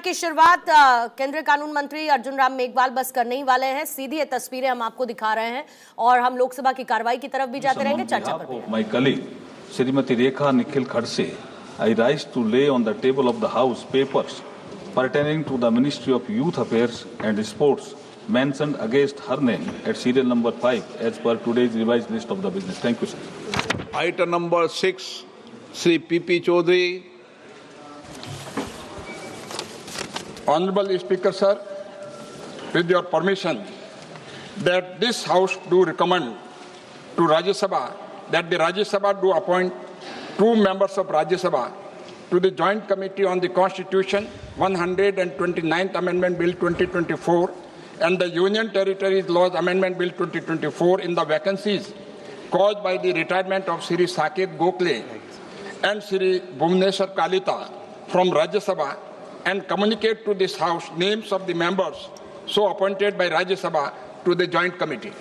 की शुरुआत केंद्रीय कानून मंत्री अर्जुन राम मेघवाल बस करने ही वाले हैं। सीधी ये तस्वीरें हम आपको दिखा रहे हैं और हम लोकसभा की कार्रवाई की तरफ भी जाते रहेंगे। चर्चा पर my colleague Shrimati Rekha Nikhil Khadse, I rise to lay on the table of the House papers pertaining to the Ministry of Youth Affairs and Sports mentioned against her name at serial number 5 as per today's revised list of the business. Thank you, sir. Item number 6, Sri P.P. Chaudhary. Honorable Speaker, sir, with your permission, that this House do recommend to Rajya Sabha that the Rajya Sabha do appoint 2 members of Rajya Sabha to the Joint Committee on the Constitution, 129th Amendment Bill 2024 and the Union Territories Laws Amendment Bill 2024 in the vacancies caused by the retirement of Sri Saket Gokhale and Sri Bhuvneshwar Kalita from Rajya Sabha and communicate to this House names of the members so appointed by Rajya Sabha to the Joint Committee.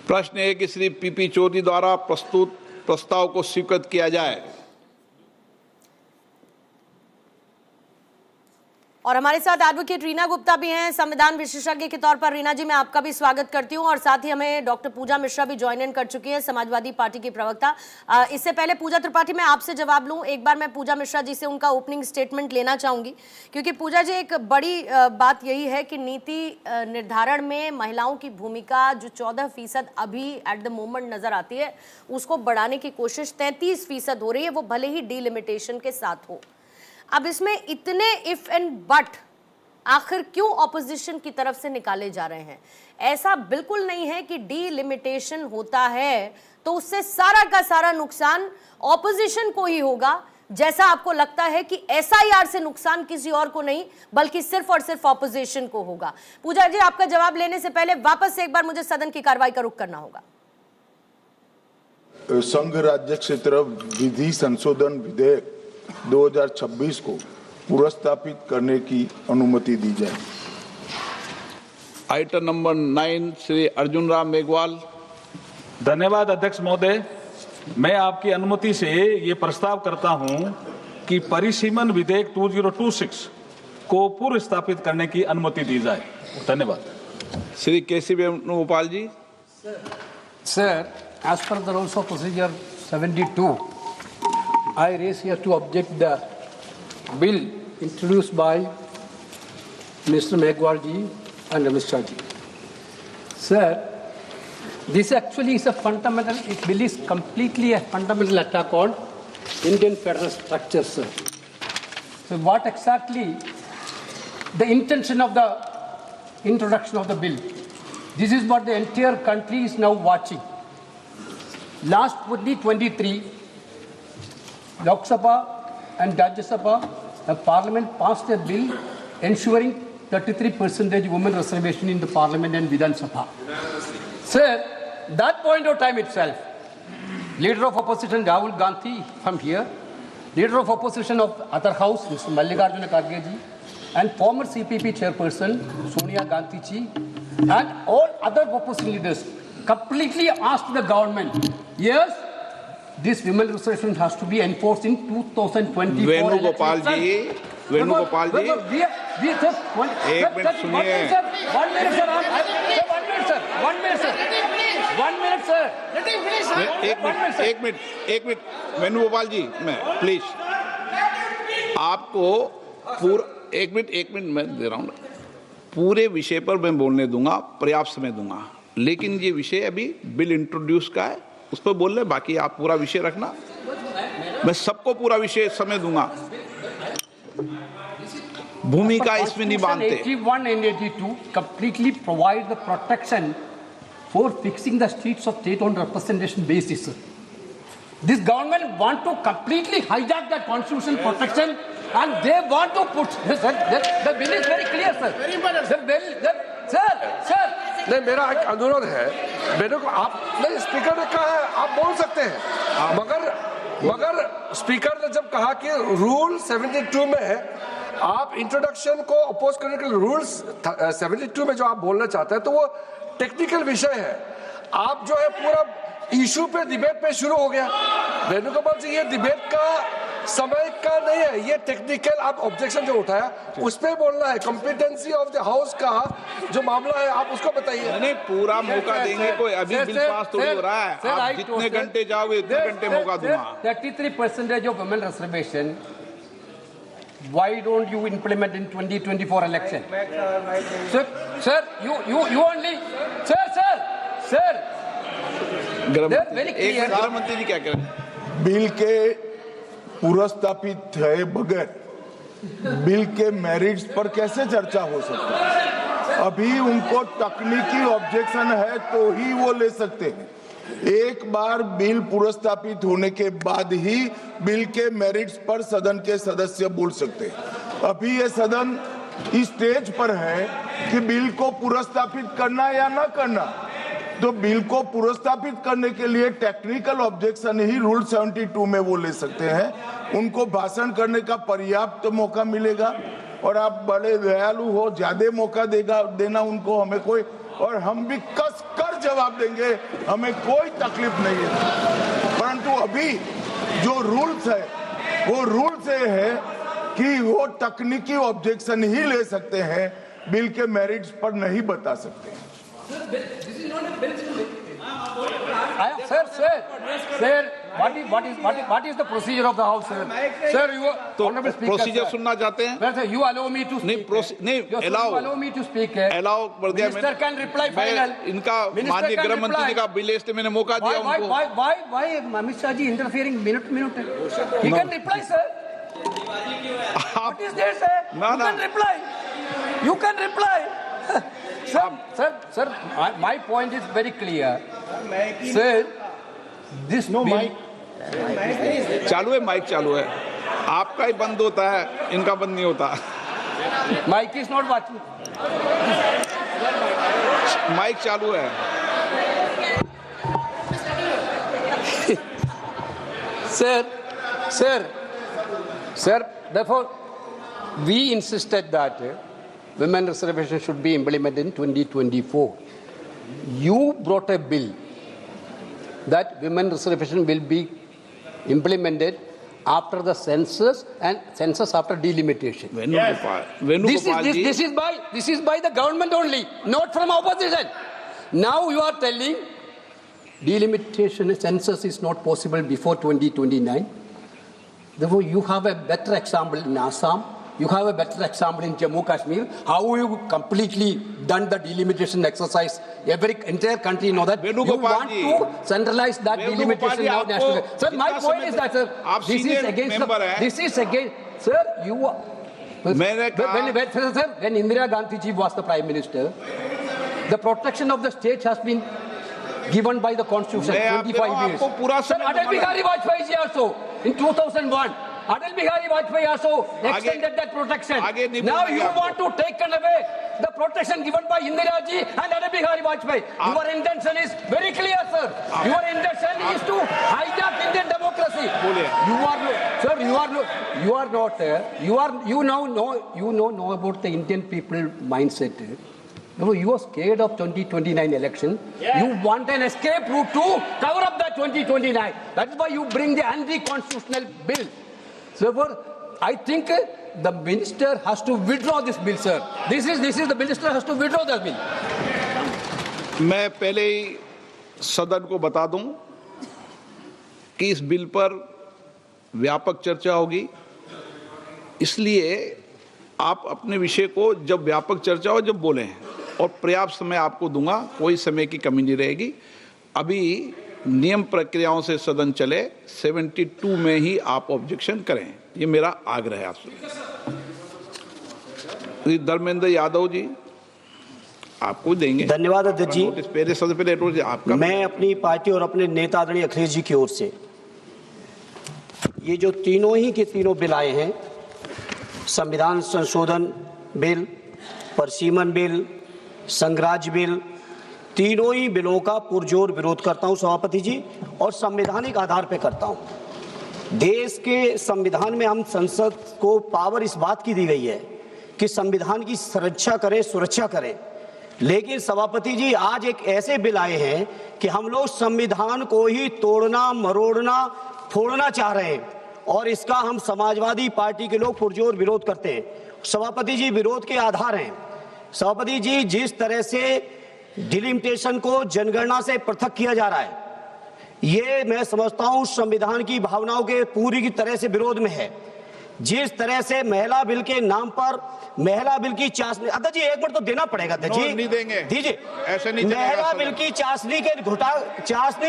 प्रश्न है कि Shri PP Chaudhary द्वारा प्रस्तुत प्रस्ताव को स्वीकृत किया जाए। और हमारे साथ एडवोकेट रीना गुप्ता भी हैं, संविधान विशेषज्ञ के तौर पर। रीना जी, मैं आपका भी स्वागत करती हूं और साथ ही हमें डॉक्टर पूजा मिश्रा भी ज्वाइन इन कर चुकी हैं, समाजवादी पार्टी की प्रवक्ता। इससे पहले पूजा त्रिपाठी, मैं आपसे जवाब लूं, एक बार मैं पूजा मिश्रा जी से उनका ओपनिंग स्टेटमेंट लेना चाहूंगी, क्योंकि पूजा जी एक बड़ी बात यही है कि नीति निर्धारण में महिलाओं की भूमिका जो 14% अभी एट द मोमेंट नजर आती है, उसको बढ़ाने की कोशिश 33% हो रही है, वो भले ही डीलिमिटेशन के साथ हो। अब इसमें इतने इफ एंड बट आखिर क्यों ऑपोजिशन की तरफ से निकाले जा रहे हैं? ऐसा बिल्कुल नहीं है कि डीलिमिटेशन होता है तो उससे सारा का सारा नुकसान ऑपोजिशन को ही होगा, जैसा आपको लगता है कि एसआईआर से नुकसान किसी और को नहीं बल्कि सिर्फ और सिर्फ ऑपोजिशन को होगा। पूजा जी, आपका जवाब लेने से पहले वापस से एक बार मुझे सदन की कार्रवाई का रुख करना होगा। संघ राज्य क्षेत्र विधि संशोधन विधेयक 2026 को पुनर्स्थापित करने की अनुमति दी जाए। Item number 9, Shri Arjun Ram Meghwal. धन्यवाद अध्यक्ष महोदय, मैं आपकी अनुमति से ये प्रस्ताव करता हूं कि परिसीमन विधेयक 2026 को पूर्व स्थापित करने की अनुमति दी जाए। धन्यवाद। श्री केसी वेणुगोपाल जी। Sir, as per the rules of procedure 72, I raise here to object the bill introduced by Mr. Meghwal ji and Amit Shah ji. Sir, this actually is a fundamental, it bill is completely a fundamental attack on Indian federal structure, sir. So what exactly the intention of the introduction of the bill? This is what the entire country is now watching. Last 2023, Lok Sabha and Rajya Sabha, the Parliament passed a bill ensuring 33% women reservation in the Parliament and Vidhan Sabha. Sir, that point of time itself, Leader of Opposition Rahul Gandhi from here, Leader of Opposition of other House, Mr. Mallikarjuna Kharge ji, and former CPP Chairperson Sonia Gandhi ji, and all other opposition leaders completely asked the government, yes, this women reservation has to be enforced in 2024. Venugopal ji, Venugopal ji, we just एक minute सुनिए। 1 minute sir, 1 minute sir, एक minute Venugopal ji, मैं please आपको एक minute मैं दे रहा हूँ। पूरे विषय पर मैं बोलने दूंगा, पर्याप्त समय दूंगा, लेकिन ये विषय अभी बिल इंट्रोड्यूस का है, उस पर बोल रहे, बाकी आप पूरा विषय रखना, मैं सबको पूरा विषय समय दूंगा। भूमिका इसमें नहीं बांधते। 81 and 82 completely provide the protection for fixing the streets of state on representation basis. This government want to completely hijack that constitutional protection and they want to put, the bill is very clear, sir. The bill, sir. नहीं, मेरा एक अनुरोध है, मेरे को आपने speaker ने कहा है आप बोल सकते हैं, मगर स्पीकर ने जब कहा कि रूल 72 में है, आप इंट्रोडक्शन को अपोज करने के लिए रूल्स 72 में जो आप बोलना चाहते हैं तो वो टेक्निकल विषय है। आप जो है पूरा इशू पे डिबेट पे शुरू हो गया। वेणुगोपाल जी, ये डिबेट का समय का नहीं है, ये टेक्निकल आप ऑब्जेक्शन जो उठाया उस पे बोलना है। कॉम्पिटेंसी ऑफ द हाउस का जो मामला है आप उसको बताइए। नहीं, पूरा मौका देंगे, कोई अभी बिल पास थोड़ी हो रहा है। आप जितने घंटे जाओगे उतने घंटे मौका दूंगा। 33% of women reservation. Why don't you implement in 2024 election? Sir, you only, sir. Very clear. गृह मंत्री जी क्या कह रहे हैं? बिल के पुरस्तापित है बगैर बिल के मेरिट्स पर कैसे चर्चा हो सकता है? अभी उनको तकनीकी ऑब्जेक्शन है तो ही वो ले सकते हैं। एक बार बिल पुरस्तापित होने के बाद ही बिल के मेरिट्स पर सदन के सदस्य बोल सकते हैं। अभी ये सदन इस स्टेज पर है कि बिल को पुरस्तापित करना या ना करना। तो बिल को पुरस्तापित करने के लिए टेक्निकल ऑब्जेक्शन ही रूल 72 में वो ले सकते हैं। उनको भाषण करने का पर्याप्त मौका मिलेगा और आप बड़े दयालु हो, ज्यादा मौका देना उनको, हमें कोई, और हम भी कस कर जवाब देंगे, हमें कोई तकलीफ नहीं है। परंतु अभी जो रूल्स है वो रूल्स ये है कि वो तकनीकी ऑब्जेक्शन ही ले सकते हैं, बिल के मेरिट्स पर नहीं बता सकते। Sir, what is the procedure of the house, sir? Sir, you तो honorable speaker, प्रोसीजर sir. सुनना चाहते हैं? Sir, you allow me to नहीं, speak. नहीं, Yes, sir, allow. you allow me to speak. Allow कर दिया Minister can reply मैं final. इनका Minister माननीय can गृह मंत्री जी reply. का बिल इसलिए मैंने मौका दिया उनको। Why Amit Shah ji interfering minute? He can reply, sir. What is there, sir? No, You no. can reply. You can reply. Sir, my point is very clear. Sir, this bill. चालू है, mic चालू है। आपका ही बंद होता है, इनका बंद नहीं होता। Mike is not watching. Mike चालू है। Sir, therefore, we insisted that women reservation should be implemented in 2024. You brought a bill that women reservation will be implemented after the census and census after delimitation. This is by the government only, not from opposition. Now you are telling delimitation census is not possible before 2029. Therefore, you have a better example in Assam. You have a better example in Jammu Kashmir. How you completely done the delimitation exercise? Every entire country know that. You want to centralize that delimitation now nationally. Sir, my point is that, sir, this is against. Sir, you are. When Indira Gandhi ji was the Prime Minister, the protection of the state has been given by the Constitution 25 years. Sir, Atal Bihari Vajpayee ji also in 2001. Atal Bihari Vajpayee also extended that protection. Now you want to take away the protection given by Indira ji and Atal Bihari Vajpayee. Your intention is very clear, sir. Your intention is to hijack Indian democracy. You know about the Indian people mindset. You are scared of 2029 election. Yeah. You want an escape route to cover up that 2029. That's why you bring the anti-constitutional bill. Therefore, I think the minister has to withdraw this bill, sir. This is the minister has to withdraw this bill. मैं पहले ही सदन को बता दूं कि इस bill पर व्यापक चर्चा होगी, इसलिए आप अपने विषय को जब व्यापक चर्चा हो जब बोलें, और पर्याप्त समय आपको दूंगा, कोई समय की कमी नहीं रहेगी। अभी नियम प्रक्रियाओं से सदन चले, 72 में ही आप ऑब्जेक्शन करें, ये मेरा आग्रह है आपसे। धर्मेंद्र यादव जी आपको देंगे। धन्यवाद अध्यक्ष जी। पहले सबसे पहले आपका, मैं अपनी पार्टी और अपने नेता आदरणीय अखिलेश जी की ओर से ये जो तीनों ही के तीनों बिल आए हैं, संविधान संशोधन बिल, परसीमन बिल, संघराज्य बिल, तीनों ही बिलों का पुरजोर विरोध करता हूं सभापति जी, और संवैधानिक आधार पर करता हूं। देश के संविधान में हम संसद को पावर इस बात की दी गई है कि संविधान की सुरक्षा करें, सुरक्षा करें, लेकिन सभापति जी आज एक ऐसे बिल आए हैं कि हम लोग संविधान को ही तोड़ना, मरोड़ना, फोड़ना चाह रहे हैं, और इसका हम समाजवादी पार्टी के लोग पुरजोर विरोध करते हैं। सभापति जी, विरोध के आधार हैं। सभापति जी, जिस तरह से डिलिमिटेशन को जनगणना से पृथक किया जा रहा है, ये मैं समझता हूं संविधान की भावनाओं के पूरी की तरह से विरोध में है। जिस तरह से महिला बिल के नाम पर महिला बिल की चाशनी, अध्यक्ष जी एक मिनट तो देना पड़ेगा अध्यक्ष जी, नहीं देंगे, दीजिए। ऐसे नहीं महिला बिल की चाशनी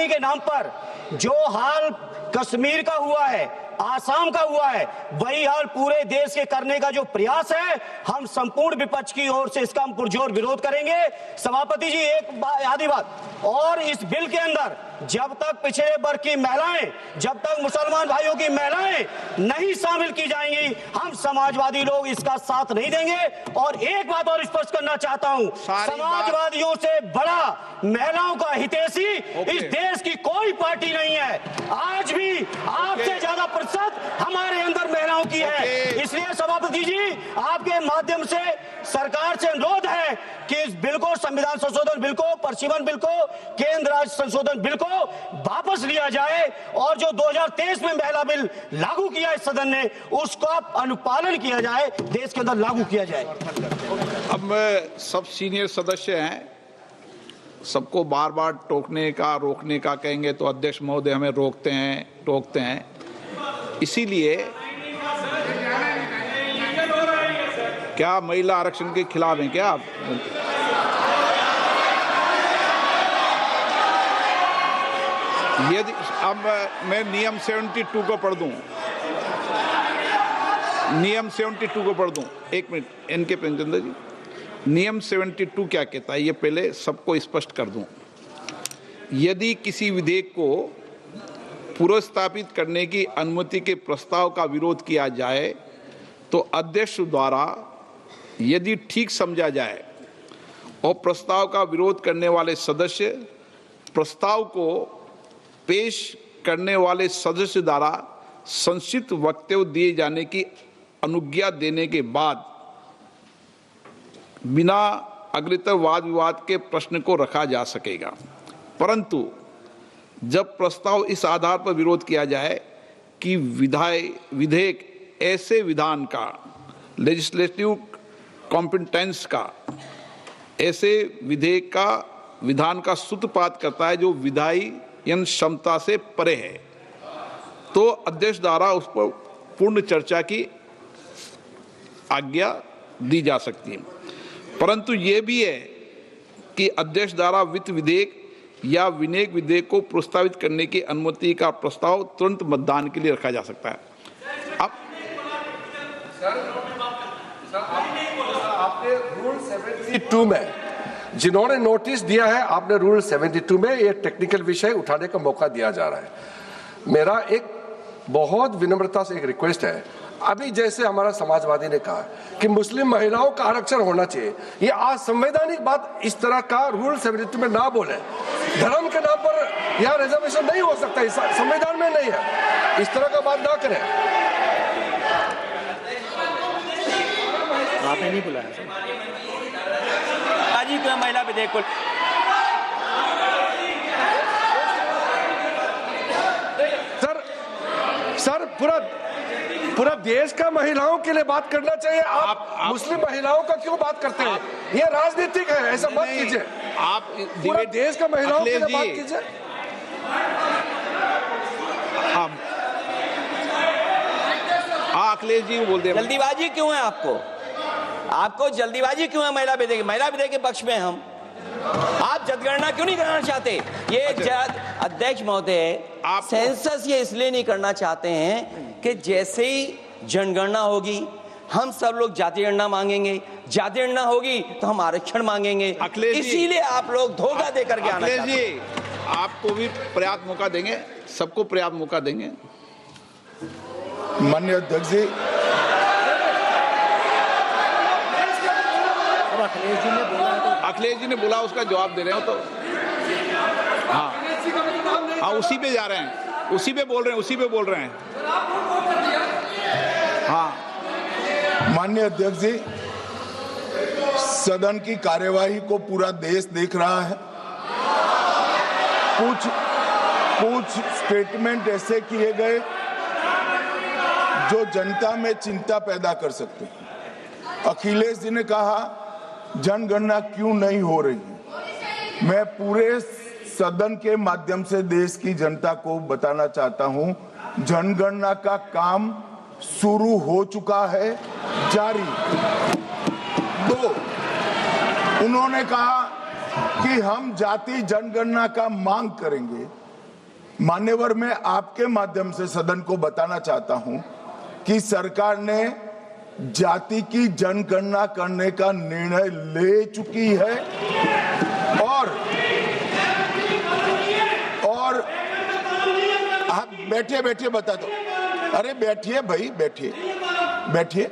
के नाम पर जो हाल कश्मीर का हुआ है, आसाम का हुआ है, वही हाल पूरे देश के करने का जो प्रयास है, हम संपूर्ण विपक्ष की ओर से इसका हम पुरजोर विरोध करेंगे। सभापति जी एक आधी बात और, इस बिल के अंदर जब तक पिछड़े वर्ग की महिलाएं, जब तक मुसलमान भाइयों की महिलाएं नहीं शामिल की जाएंगी, हम समाजवादी लोग इसका साथ नहीं देंगे। और एक बात और स्पष्ट करना चाहता हूं, समाजवादियों से बड़ा महिलाओं का हितैषी इस देश की कोई पार्टी नहीं है। आज भी आपसे ज्यादा प्रतिशत हमारे अंदर महिलाओं की है। इसलिए सभापति जी आपके माध्यम से सरकार से अनुरोध है कि इस बिल को, संविधान संशोधन बिल को, परिसीमन बिल को, केंद्र राज्य संशोधन बिल को वापस लिया जाए और जो 2023 में महिला बिल लागू किया इस सदन ने, उसका अनुपालन किया जाए, देश के अंदर लागू किया जाए। अब सब सीनियर सदस्य हैं, सबको बार बार टोकने का, रोकने का कहेंगे तो अध्यक्ष महोदय हमें टोकते हैं। इसीलिए क्या महिला आरक्षण के खिलाफ हैं क्या आप? यदि अब मैं नियम 72 को पढ़ दूं, नियम 72 को पढ़ दूं, एक मिनट इनके प्रेमचंद्र जी, नियम 72 क्या कहता है ये पहले सबको स्पष्ट कर दूं। यदि किसी विधेयक को पुनर्स्थापित करने की अनुमति के प्रस्ताव का विरोध किया जाए तो अध्यक्ष द्वारा यदि ठीक समझा जाए और प्रस्ताव का विरोध करने वाले सदस्य प्रस्ताव को पेश करने वाले सदस्य द्वारा संक्षिप्त वक्तव्य दिए जाने की अनुज्ञा देने के बाद बिना अग्रतर वाद विवाद के प्रश्न को रखा जा सकेगा। परंतु जब प्रस्ताव इस आधार पर विरोध किया जाए कि विधेयक ऐसे विधान का, लेजिस्लेटिव कॉम्पिटेंस का, ऐसे विधेयक का विधान का सूत्रपात करता है जो विधायन क्षमता से परे है, तो अध्यक्ष द्वारा उस पर पूर्ण चर्चा की आज्ञा दी जा सकती है। परंतु ये भी है कि अध्यक्ष द्वारा वित्त विधेयक या विनियोग विधेयक को प्रस्तावित करने की अनुमति का प्रस्ताव तुरंत मतदान के लिए रखा जा सकता है। अब आपने रूल 72 में जिन्होंने नोटिस दिया है, आपने रूल 72 में ये टेक्निकल विषय उठाने का मौका दिया जा रहा है। मेरा एक बहुत विनम्रता से एक रिक्वेस्ट है, अभी जैसे हमारा समाजवादी ने कहा कि मुस्लिम महिलाओं का आरक्षण होना चाहिए, ये आज संवैधानिक बात इस तरह का रूल 72 में ना बोले। धर्म के नाम पर यहाँ रिजर्वेशन नहीं हो सकता, संविधान में नहीं है, इस तरह का बात ना करें। आपने नहीं बुलाया आज ही कोई महिला विधेयक को। सर पूरा देश का महिलाओं के लिए बात करना चाहिए। आप मुस्लिम महिलाओं का क्यों बात करते हैं? ये राजनीतिक है, ऐसा मत कीजिए। आप पूरा देश का महिलाओं के लिए बात कीजिए। हाँ अखिलेश जी बोलते हैं। जल्दीबाजी क्यों है आपको जल्दीबाजी क्यों है? महिला विधेयक के पक्ष में हम, आप जनगणना क्यों नहीं कराना चाहते? ये अध्यक्ष महोदय, आप सेंसस ये इसलिए नहीं करना चाहते हैं कि जैसे ही जनगणना होगी हम सब लोग जाति गणना मांगेंगे, जाति गणना होगी तो हम आरक्षण मांगेंगे, इसीलिए आप लोग धोखा दे करके आना चाहते हैं। जी आपको भी पर्याप्त मौका देंगे, सबको पर्याप्त मौका देंगे। माननीय अध्यक्ष जी, अखिलेश जी ने बोला, उसका जवाब दे रहे हो तो हाँ उसी पे जा रहे हैं, उसी पे बोल रहे हैं। हाँ माननीय अध्यक्ष जी, सदन की कार्यवाही को पूरा देश देख रहा है। कुछ स्टेटमेंट ऐसे किए गए जो जनता में चिंता पैदा कर सकते हैं। अखिलेश जी ने कहा जनगणना क्यों नहीं हो रही है। मैं पूरे सदन के माध्यम से देश की जनता को बताना चाहता हूं, जनगणना का काम शुरू हो चुका है, जारी। 2, उन्होंने कहा कि हम जाति जनगणना का मांग करेंगे। मान्यवर, मैं आपके माध्यम से सदन को बताना चाहता हूं कि सरकार ने जाति की जनगणना करने का निर्णय ले चुकी है और आप बैठिए बैठिए बता दो। अरे बैठिए भाई, बैठिए।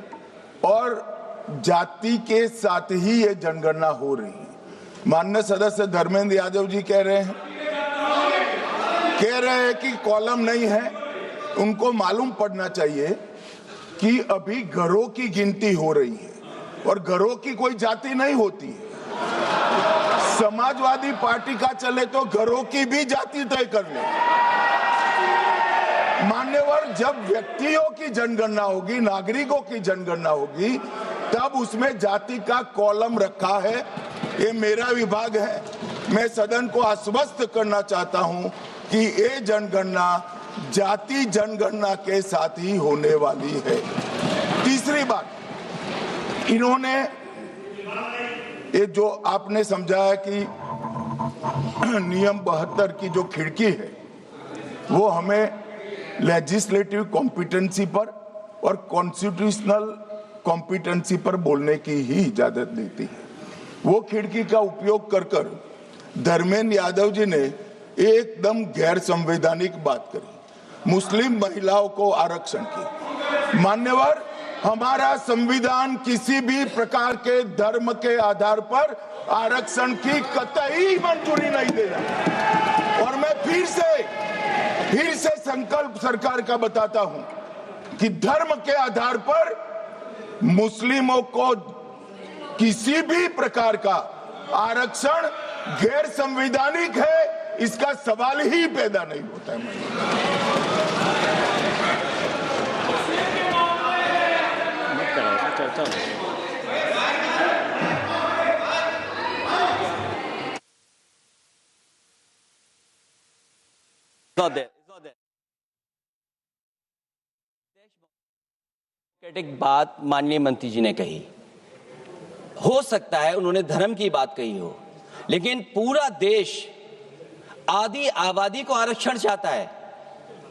और जाति के साथ ही ये जनगणना हो रही है। माननीय सदस्य धर्मेंद्र यादव जी कह रहे हैं कि कॉलम नहीं है। उनको मालूम पड़ना चाहिए कि अभी घरों की गिनती हो रही है और घरों की कोई जाति नहीं होती है। समाजवादी पार्टी का चले तो घरों की भी जाति तय कर ले। मान्यवर, जब व्यक्तियों की जनगणना होगी, नागरिकों की जनगणना होगी, तब उसमें जाति का कॉलम रखा है। ये मेरा विभाग है। मैं सदन को आश्वस्त करना चाहता हूं कि ये जनगणना जाति जनगणना के साथ ही होने वाली है। तीसरी बात, इन्होंने ये जो आपने समझाया कि नियम 72 की जो खिड़की है वो हमें लेजिस्लेटिव कॉम्पिटेंसी पर और कॉन्स्टिट्यूशनल कॉम्पिटेंसी पर बोलने की ही इजाजत देती है। वो खिड़की का उपयोग कर धर्मेंद्र यादव जी ने एकदम गैर संवैधानिक बात करी, मुस्लिम महिलाओं को आरक्षण की। मान्यवर, हमारा संविधान किसी भी प्रकार के धर्म के आधार पर आरक्षण की कतई मंजूरी नहीं देगा। और मैं फिर से संकल्प सरकार का बताता हूं कि धर्म के आधार पर मुस्लिमों को किसी भी प्रकार का आरक्षण गैर संवैधानिक है, इसका सवाल ही पैदा नहीं होता है। बात माननीय मंत्री जी ने कही, हो सकता है उन्होंने धर्म की बात कही हो, लेकिन पूरा देश आदि आबादी को आरक्षण चाहता है।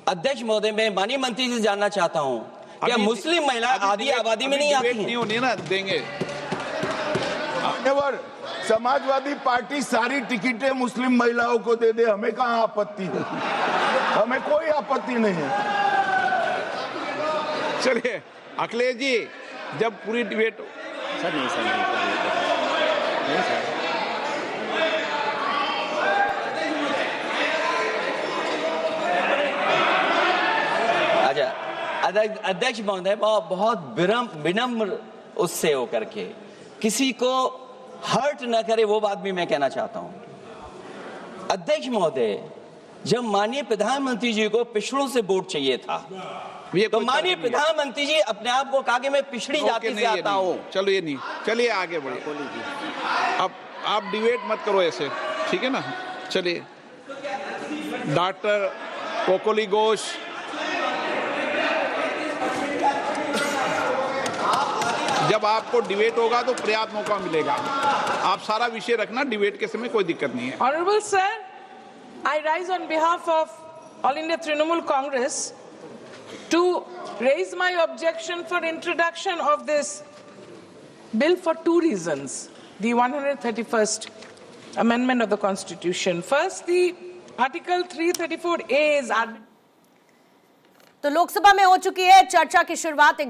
अध्यक्ष महोदय, मैं माननीय मंत्री से जानना चाहता हूं, क्या मुस्लिम महिला आदि आबादी में नहीं आती नहीं होनी ना देंगे। समाजवादी पार्टी सारी टिकटें मुस्लिम महिलाओं को दे दे, हमें कहां आपत्ति है? हमें कोई आपत्ति नहीं है। चलिए अखिलेश जी, जब पूरी डिबेट सर नहीं सर अच्छा, अध्यक्ष महोदय, बहुत विनम्र उससे होकर के किसी को हर्ट न करे, वो बात भी मैं कहना चाहता हूं। अध्यक्ष महोदय, जब माननीय प्रधानमंत्री जी को पिछड़ों से वोट चाहिए था, तो माननीय प्रधानमंत्री जी अपने आप को कहा कि मैं पिछड़ी जाति से आता हूं। चलो ये नहीं, चलिए आगे बढ़िए। अब आप डिबेट मत करो ऐसे, ठीक है ना? चलिए डॉक्टर कोकोली घोष, जब आपको डिबेट होगा तो पर्याप्त मौका मिलेगा। आप सारा विषय रखना, डिबेट के समय कोई दिक्कत नहीं है। Honorable sir, I rise on behalf of All India Trinamool Congress to raise my objection for introduction of this bill for two reasons. The 131st Amendment of the Constitution. First, the Article 334A is तो लोकसभा में हो चुकी है चर्चा की शुरुआत।